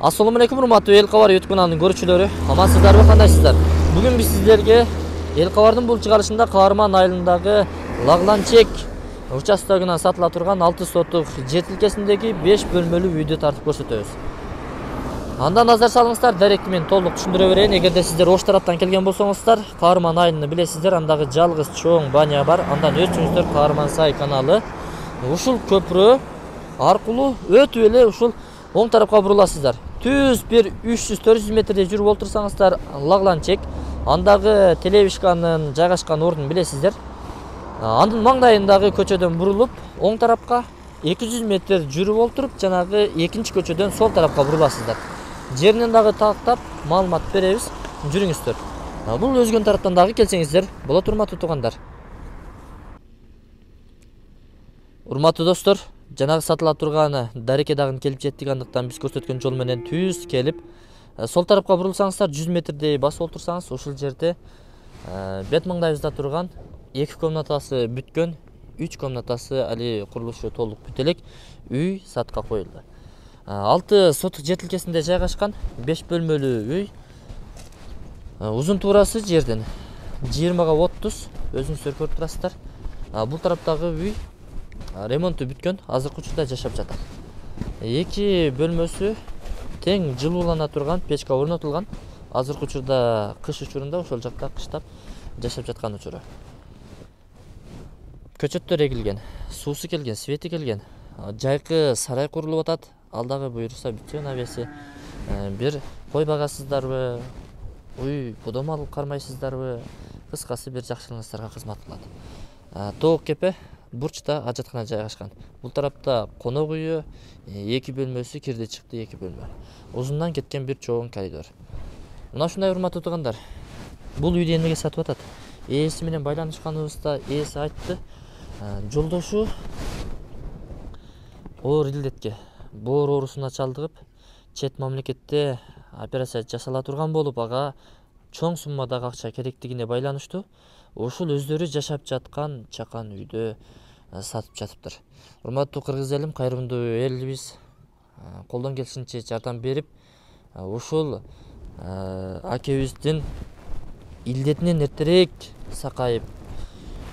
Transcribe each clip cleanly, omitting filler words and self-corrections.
Assalamu alaikum, урматтуу эл кабар YouTube каналынын көрүүчүлөрү. Амансыздарбы, кандайсыздар? Бүгүн биз сиздерге эл кабардын бул чыгарышында Каарман айылындагы Лагланчек участогунан сатыла турган 6 соттук жер тилкесиндеги 5 бөлмөлүү үйдү тартып көрсөтөбүз. Анда назар салыңыздар, даректи мен толук түшүндүрө берейин. Эгерде сиздер Ош тараптан келген болсоңуздар, Каарман айылын билесиздер, андагы жалгыз чоң баня бар. Андан өтүңүздөр Каарман Сай каналы. Ушул көпүрө аркылуу өтүп эле ушул оң тарапка буруласыздар. Түз бир 300-400 метрде жүрүп олтурсаңыздар Лагланчек, андагы телевишканын жайгашкан ордун билесиздер. Анын маңдайындагы көчөдөн бурулуп, оң тарапка 200 метр жүрүп олтуруп, жанагы экинчи көчөдөн сол тарапка буруласыздар. Жеринен дагы тактап маалымат беребиз. Жүрүңүздөр. Бул өзгөн тараптан дагы келсеңиздер болот, урматтуу туугандар. Урматтуу достор, жанагы сатыла турган дареке дагы келип жеттик, андыктан биз көрсөткөн жол менен түз келип, сол тарапка бурулсаңыздар 100 метрдей басып олтурсаңыз, ушул жерде бет маңдайыбызда турган 2 комнатасы бүткөн, 3 комнатасы али курулушу толук бүтө элек үй сатка коюлду. 6 соттук жер тилкесинде жайгашкан 5 бөлмөлүү үй. Узун туурасы жерден 20га 30, өзүңүздөр көрүп турасыздар. Бул тараптагы үй ремонту бүткөн, азыркы учурда жашап жатат. 2 бөлмөсү тең жылуулана турган, печка орнотулган. Азыркы учурда кыш учурунда ошол жакта кыштап жашап жаткан учуру. Көчөттөр эгилген, суусу келген, свети келген. Жайкы сарай курулуп атат. Ал дагы буюрса бүтсө навеси. Бир кой багасыздарбы, уй будом алып кармайсыздарбы? Кыскасы бир жакшылыгыңыздарга кызмат кылат. Тоок кепе бурчта ажаткана жайгашкан. Бул тарапта конок үйү, 2 бөлмөсү кирди чыкты 2 бөлмө. Узундан кеткен бир чоң коридор. Мына ушундай, урматтуу туугандар. Бул үйдү эмнеге сатып атат? Ээси менен байланышканыбызда ээси айтты. Жолдошу оор илдетке, боор оорусуна чалдыгып, чет мамлекетте операция жасала турган болуп, ага чоң суммадагы акча керектигине байланыштуу ушул өздөрү жашап жаткан чакан үйдө сатып жатыптыр. Урматтуу кыргыз элим, кайрымдуу элибиз колдон келишинче жардам берип, ушул акебиздин илдетинен эртерээк сакайып,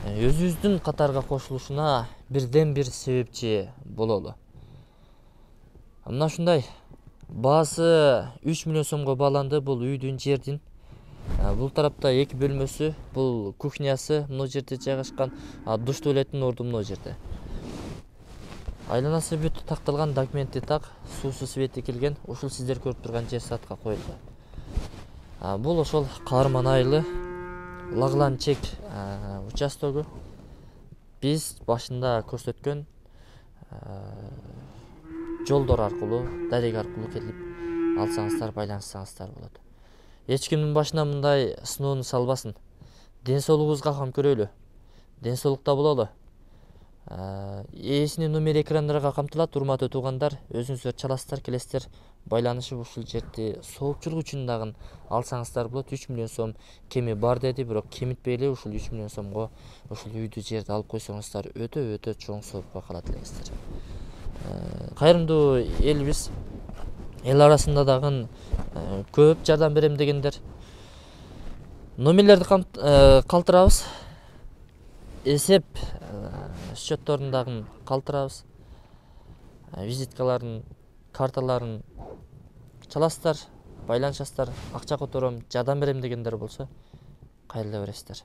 өзүбүздүн катарга кошулушуна бирден бир себепчи бололу. Мына ушундай баасы 3 миллион сомго бааланды бул үйдүн, жердин. Бул тарапта 2 бөлмөсү, бул кухнясы мына жерде жайгашкан, душ туалеттин орду мына жерде. Айланасы бүт такталган, документи так, суусу свети келген. Ушул сиздер көрүп турган жер сатка коюлду. Бул ошол Каарман айылы Лагланчек участогу. Биз башында көрсөткөн жолдор аркылуу, дареге аркылуу келип алсаңыздар, байланышсаңыздар болот. Эч кимдин башына мындай сыноону салбасын. Ден соолугубузга кам көрөлү. Ден соолукта бололу. Ээсинин номери экрандарга камтылат, урматтуу туугандар. Өзүңүздөр чаласыздар, келесиздер, байланышып ушул жерди соопчулук үчүн дагы алсаңыздар болот. 3 миллион сом кеми бар деди, бирок кемитпей эле ушул 3 миллион сомго ушул үйдү, жерди алып койсоңуздар, өтө чоң соопко калат элеңиздер. Кайрымдуу элибиз, эл арасында дагы көп жардам берем дегендер. Номерлерди калтырабыз. Эсеп счетторун дагы калтырабыз. Визиткаларын, карталарын чаласыздар, байланышасыздар. Акча котором, жардам берем дегендер болсо, кайрыла бересиздер.